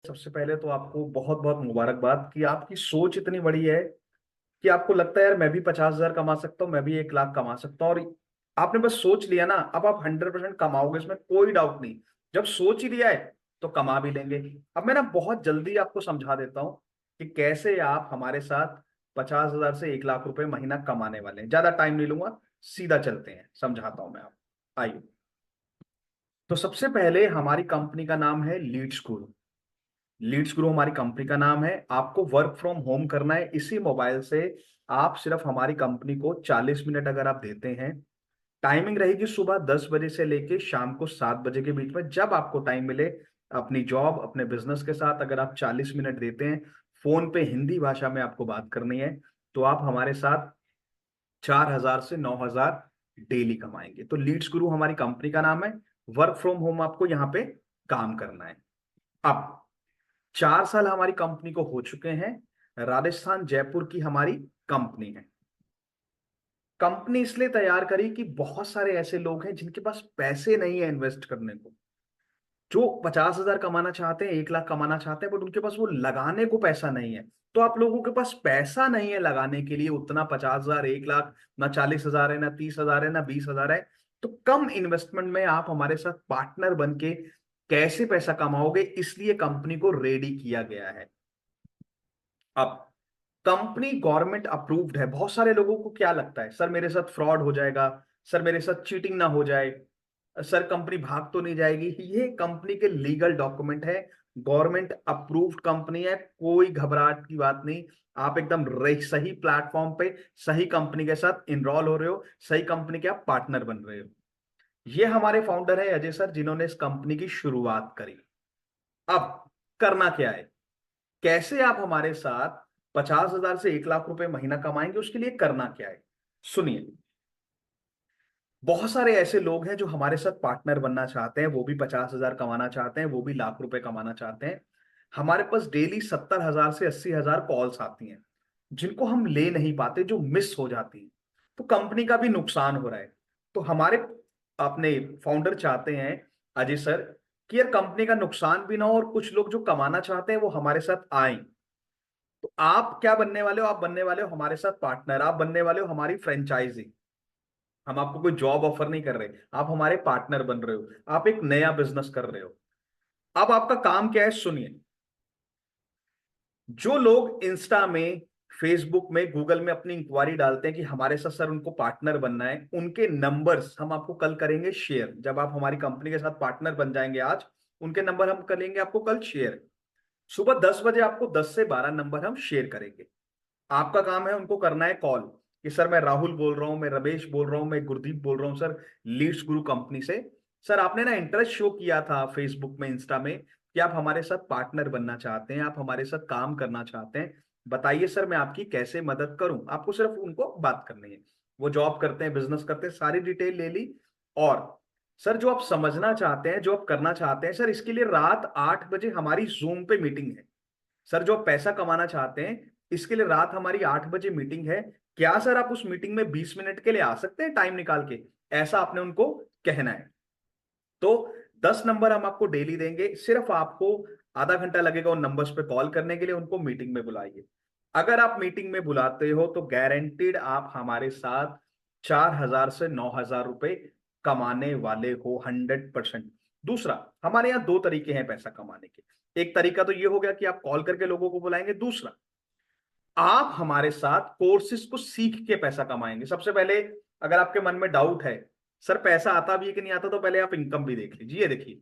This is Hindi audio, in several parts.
सबसे पहले तो आपको बहुत बहुत मुबारकबाद कि आपकी सोच इतनी बड़ी है कि आपको लगता है यार मैं भी 50,000 कमा सकता हूँ, मैं भी 1 लाख कमा सकता हूँ। और आपने बस सोच लिया ना, अब आप 100% कमाओगे, इसमें कोई डाउट नहीं। जब सोच ही लिया है तो कमा भी लेंगे। अब मैं ना बहुत जल्दी आपको समझा देता हूँ कि कैसे आप हमारे साथ 50,000 से 1 लाख रुपए महीना कमाने वाले हैं। ज्यादा टाइम नहीं लूंगा, सीधा चलते हैं, समझाता हूं मैं आपको। आइए। तो सबसे पहले हमारी कंपनी का नाम है लीड्स गुरु। लीड्स ग्रो हमारी कंपनी का नाम है। आपको वर्क फ्रॉम होम करना है इसी मोबाइल से। आप सिर्फ हमारी कंपनी को 40 मिनट अगर आप देते हैं, टाइमिंग रहेगी सुबह 10 बजे से लेके शाम को 7 बजे के बीच में, जब आपको टाइम मिले अपनी जॉब अपने बिजनेस के साथ अगर आप 40 मिनट देते हैं, फोन पे हिंदी भाषा में आपको बात करनी है, तो आप हमारे साथ 4,000 से 9,000 डेली कमाएंगे। तो लीड्स गुरु हमारी कंपनी का नाम है। वर्क फ्रॉम होम आपको यहाँ पे काम करना है। अब 4 साल हमारी कंपनी को हो चुके हैं। राजस्थान जयपुर की हमारी कंपनी है। कंपनी इसलिए तैयार करी कि बहुत सारे ऐसे लोग हैं जिनके पास पैसे नहीं है इन्वेस्ट करने को, जो 50,000 कमाना चाहते हैं, 1 लाख कमाना चाहते हैं, बट उनके पास वो लगाने को पैसा नहीं है। तो आप लोगों के पास पैसा नहीं है लगाने के लिए उतना 50,000, 1 लाख, ना 40,000 है, ना 30,000 है, ना 20,000 है। तो कम इन्वेस्टमेंट में आप हमारे साथ पार्टनर बन के कैसे पैसा कमाओगे, इसलिए कंपनी को रेडी किया गया है। अब कंपनी गवर्नमेंट अप्रूव्ड है। बहुत सारे लोगों को क्या लगता है, सर मेरे साथ फ्रॉड हो जाएगा, सर मेरे साथ चीटिंग ना हो जाए, सर कंपनी भाग तो नहीं जाएगी। ये कंपनी के लीगल डॉक्यूमेंट है, गवर्नमेंट अप्रूव्ड कंपनी है, कोई घबराहट की बात नहीं। आप एकदम सही प्लेटफॉर्म पे सही कंपनी के साथ इनरोल हो रहे हो, सही कंपनी के आप पार्टनर बन रहे हो। ये हमारे फाउंडर है अजय सर, जिन्होंने इस कंपनी की शुरुआत करी। अब करना क्या है, कैसे आप हमारे साथ 50,000 से 1 लाख रुपए महीना कमाएंगे, उसके लिए करना क्या है सुनिए। बहुत सारे ऐसे लोग हैं जो हमारे साथ पार्टनर बनना चाहते हैं, वो भी 50,000 कमाना चाहते हैं, वो भी लाख रुपए कमाना चाहते हैं। हमारे पास डेली 70,000 से 80,000 कॉल्स आती हैं, जिनको हम ले नहीं पाते, जो मिस हो जाती हैं। तो कंपनी का भी नुकसान हो रहा है। तो हमारे अपने फाउंडर चाहते हैं, अजय सर, कि यार कंपनी का नुकसान भी ना हो और कुछ लोग जो कमाना चाहते हैं वो हमारे साथ आए। तो आप क्या बनने वाले हो, आप बनने वाले हो हमारे साथ पार्टनर, आप बनने वाले हो हमारी फ्रेंचाइजी। हम आपको कोई जॉब ऑफर नहीं कर रहे, आप हमारे पार्टनर बन रहे हो, आप एक नया बिजनेस कर रहे हो। अब आपका काम क्या है सुनिए। जो लोग इंस्टा में, फेसबुक में, गूगल में अपनी इंक्वायरी डालते हैं कि हमारे साथ सर उनको पार्टनर बनना है, उनके नंबर्स हम आपको कल करेंगे शेयर। जब आप हमारी कंपनी के साथ पार्टनर बन जाएंगे आज, उनके नंबर हम करेंगे आपको कल शेयर। सुबह 10 बजे आपको 10 से 12 नंबर हम शेयर करेंगे। आपका काम है उनको करना है कॉल, कि सर मैं राहुल बोल रहा हूं, मैं रमेश बोल रहा हूं, मैं गुरदीप बोल रहा हूं सर, लीड्स गुरु कंपनी से। सर आपने ना इंटरेस्ट शो किया था फेसबुक में, इंस्टा में, कि आप हमारे साथ पार्टनर बनना चाहते हैं, आप हमारे साथ काम करना चाहते हैं। बताइए सर मैं आपकी कैसे मदद करूं। आपको सिर्फ उनको बात करनी है। वो जॉब करते हैं, बिजनेस करते हैं, सारी डिटेल ले ली। और सर जो आप समझना चाहते हैं, जो आप करना चाहते हैं, सर इसके लिए रात 8 बजे हमारी जूम पे मीटिंग है। सर जो आप पैसा कमाना चाहते हैं, इसके लिए रात हमारी 8 बजे मीटिंग है। क्या सर आप उस मीटिंग में 20 मिनट के लिए आ सकते हैं टाइम निकाल के, ऐसा आपने उनको कहना है। तो 10 नंबर हम आपको डेली देंगे, सिर्फ आपको आधा घंटा लगेगा उन नंबर्स पे कॉल करने के लिए, उनको मीटिंग में बुलाइए। अगर आप मीटिंग में बुलाते हो तो गारंटीड आप हमारे साथ 4,000 से 9,000 रुपए कमाने वाले हो 100%। दूसरा, हमारे यहाँ दो तरीके हैं पैसा कमाने के। एक तरीका तो ये हो गया कि आप कॉल करके लोगों को बुलाएंगे। दूसरा, आप हमारे साथ कोर्सेज को सीख के पैसा कमाएंगे। सबसे पहले, अगर आपके मन में डाउट है सर पैसा आता भी है कि नहीं आता, तो पहले आप इनकम भी देख लीजिए। ये देखिए,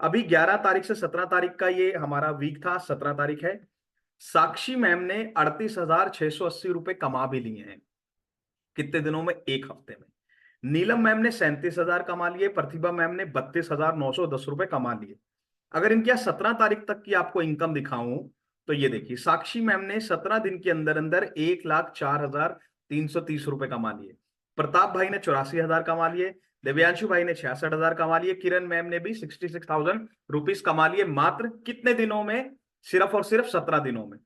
अभी 11 तारीख से 17 तारीख का ये हमारा वीक था, 17 तारीख है। साक्षी मैम ने 38,680 रुपए कमा भी लिए हैं। कितने दिनों में? एक हफ्ते में। नीलम मैम ने 37,000 कमा लिए, प्रतिभा मैम ने 32,910 रुपए कमा लिए। अगर इनकी 17 तारीख तक की आपको इनकम दिखाऊं, तो ये देखिए, साक्षी मैम ने 17 दिन के अंदर अंदर 1,04,330 रुपए कमा लिए। प्रताप भाई ने 84,000 कमा लिए। दिव्यांशु भाई ने 66,000 कमा लिए। किरण मैम ने भी 66,000 रुपीज कमा लिए। मात्र कितने दिनों में? सिर्फ और सिर्फ 17 दिनों में।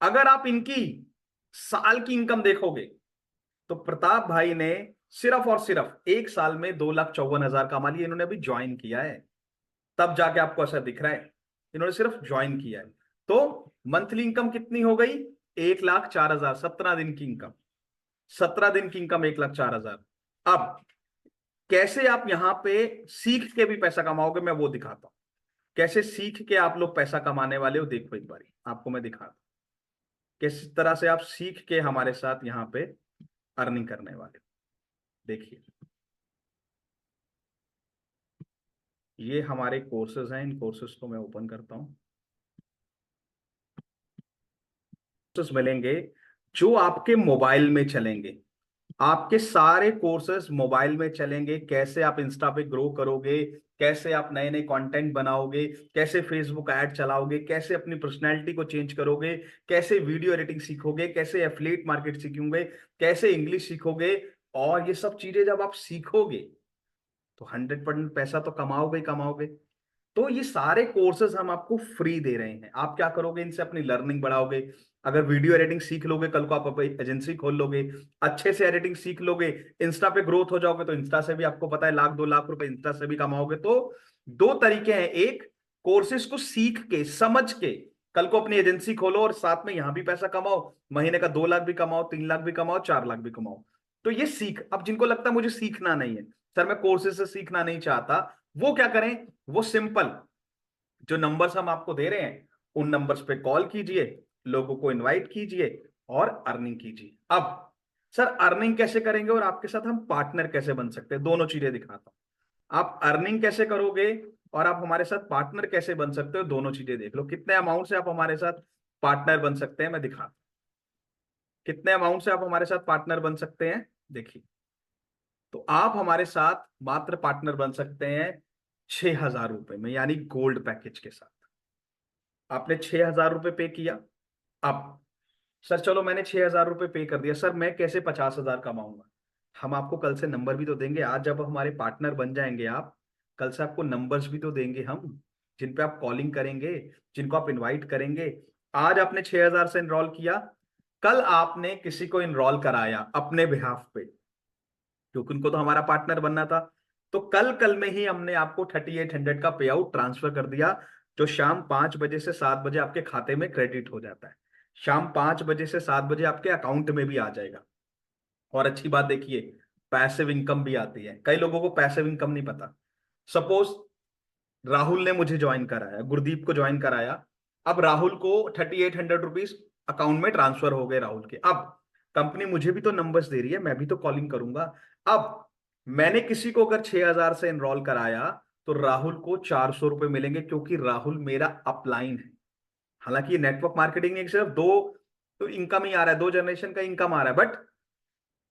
अगर आप इनकी साल की इनकम देखोगे, तो प्रताप भाई ने सिर्फ और सिर्फ 1 साल में 2,54,000 कमा लिए। इन्होंने अभी ज्वाइन किया है, तब जाके आपको ऐसा दिख रहा है। इन्होंने सिर्फ ज्वाइन किया है। तो मंथली इनकम कितनी हो गई? 1,04,000, 17 दिन की इनकम। 17 दिन की इनकम 1,04,000। अब कैसे आप यहां पे सीख के भी पैसा कमाओगे, मैं वो दिखाता हूं। कैसे सीख के आप लोग पैसा कमाने वाले हो, देखो एक बारी आपको मैं दिखाता हूं किस तरह से आप सीख के हमारे साथ यहां पे अर्निंग करने वाले हो। देखिए, ये हमारे कोर्सेज हैं, इन कोर्सेज को मैं ओपन करता हूं। कोर्सेज मिलेंगे जो आपके मोबाइल में चलेंगे। आपके सारे कोर्सेज मोबाइल में चलेंगे। कैसे आप इंस्टा पे ग्रो करोगे, कैसे आप नए नए कंटेंट बनाओगे, कैसे फेसबुक ऐड चलाओगे, कैसे अपनी पर्सनैलिटी को चेंज करोगे, कैसे वीडियो एडिटिंग सीखोगे, कैसे एफिलिएट मार्केट सीखोगे, कैसे इंग्लिश सीखोगे। और ये सब चीजें जब आप सीखोगे तो 100% पैसा तो कमाओगे ही कमाओगे। तो ये सारे कोर्सेज हम आपको फ्री दे रहे हैं। आप क्या करोगे, इनसे अपनी लर्निंग बढ़ाओगे। अगर वीडियो एडिटिंग सीख लोगे, कल को आप अपनी एजेंसी खोल लोगे, अच्छे से एडिटिंग सीख लोगे, इंस्टा पे ग्रोथ हो जाओगे, तो इंस्टा से भी आपको पता है 1,00,000 2,00,000 रुपए इंस्टा से भी कमाओगे। तो दो तरीके हैं, एक कोर्सेज को सीख के समझ के कल को अपनी एजेंसी खोलो और साथ में यहां भी पैसा कमाओ, महीने का 2 लाख भी कमाओ, 3 लाख भी कमाओ, 4 लाख भी कमाओ। तो ये सीख, अब जिनको लगता है मुझे सीखना नहीं है सर, मैं कोर्सेज से सीखना नहीं चाहता, वो क्या करें? वो सिंपल, जो नंबर्स हम आपको दे रहे हैं उन नंबर्स पे कॉल कीजिए, लोगों को इनवाइट कीजिए और अर्निंग कीजिए। अब सर अर्निंग कैसे करेंगे और आपके साथ हम पार्टनर कैसे बन सकते हैं, दोनों चीजें दिखाता हूं। आप अर्निंग कैसे करोगे और आप हमारे साथ पार्टनर कैसे बन सकते हो, दोनों चीजें देख लो। कितने अमाउंट से आप हमारे साथ पार्टनर बन सकते हैं, मैं दिखाता हूं। कितने अमाउंट से आप हमारे साथ पार्टनर बन सकते हैं, देखिए। तो आप हमारे साथ मात्र पार्टनर बन सकते हैं 6,000 रुपए में, यानी गोल्ड पैकेज के साथ। आपने 6,000 रुपए पे किया। अब सर चलो मैंने 6,000 रुपए पे कर दिया, सर मैं कैसे 50,000 कमाऊंगा? हम आपको कल से नंबर भी तो देंगे। आज जब हमारे पार्टनर बन जाएंगे आप, कल से आपको नंबर्स भी तो देंगे हम, जिन पे आप कॉलिंग करेंगे, जिनको आप इनवाइट करेंगे। आज आपने 6,000 से इनरोल किया, कल आपने किसी को इनरोल कराया अपने बिहाफ पे, क्योंकि उनको तो हमारा पार्टनर बनना था। तो कल कल में ही हमने आपको 3,800 का पे आउट ट्रांसफर कर दिया, जो शाम 5 बजे से 7 बजे आपके खाते में क्रेडिट हो जाता है। शाम 5 बजे से 7 बजे आपके अकाउंट में भी आ जाएगा। और अच्छी बात देखिए, पैसिव इनकम भी आती है। कई लोगों को पैसिव इनकम नहीं पता। सपोज राहुल ने मुझे ज्वाइन कराया, गुरदीप को ज्वाइन कराया, अब राहुल को 3,800 रुपीज अकाउंट में ट्रांसफर हो गए राहुल के। अब कंपनी मुझे भी तो नंबर्स दे रही है, मैं भी तो कॉलिंग करूंगा। अब मैंने किसी को अगर 6,000 से एनरोल कराया तो राहुल को 400 रुपए मिलेंगे, क्योंकि राहुल मेरा अपलाइन है। हालांकि ये नेटवर्क मार्केटिंग में सिर्फ दो तो इनकम ही आ रहा है, 2 जनरेशन का इनकम आ रहा है, बट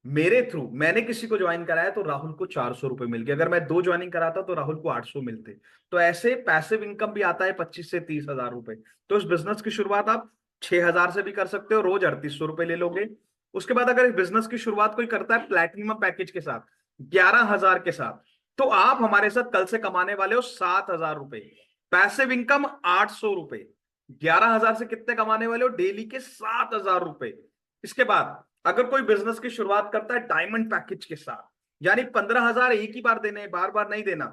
मेरे थ्रू मैंने किसी को ज्वाइन कराया तो राहुल को 400 रुपए मिल गए। अगर मैं 2 ज्वाइनिंग कराता तो राहुल को 800 मिलते। तो ऐसे पैसिव इनकम भी आता है 25 से 30 हजार रुपए। तो इस बिजनेस की शुरुआत आप 6,000 से भी कर सकते हो, रोज 3,800 रुपए ले लोगे। उसके बाद अगर इस बिजनेस की शुरुआत कोई करता है प्लैटिनम पैकेज के साथ, 11,000 के साथ, तो आप हमारे साथ कल से कमाने वाले हो 7,000 रुपए। पैसिव इनकम 800 रुपए, 11,000 से कितने कमाने वाले हो? डेली के 7,000 रुपए। इसके बाद अगर कोई बिजनेस की शुरुआत करता है डायमंड पैकेज के साथ, यानी 15,000 एक ही बार देने, बार बार नहीं देना,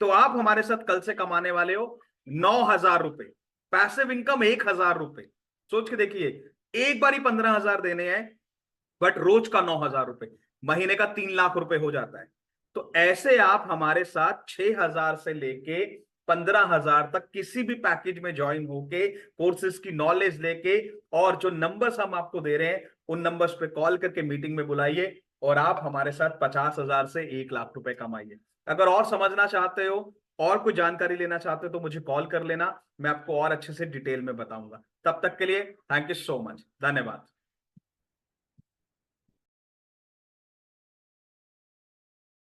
तो आप हमारे साथ कल से कमाने वाले हो 9,000 रुपए। पैसिव इनकम 1,000 रुपए। सोच के देखिए, एक बार ही 15,000 देने हैं, बट रोज का 9,000 रुपए, महीने का 3 लाख रुपए हो जाता है। तो ऐसे आप हमारे साथ 6,000 से लेके 15,000 तक किसी भी पैकेज में ज्वाइन होके कोर्सेज की नॉलेज लेके, और जो नंबर्स हम आपको दे रहे हैं उन नंबर्स पे कॉल करके मीटिंग में बुलाइए और आप हमारे साथ 50,000 से 1 लाख रुपए कमाइए। अगर और समझना चाहते हो और कोई जानकारी लेना चाहते हो तो मुझे कॉल कर लेना, मैं आपको और अच्छे से डिटेल में बताऊंगा। तब तक के लिए थैंक यू सो मच, धन्यवाद।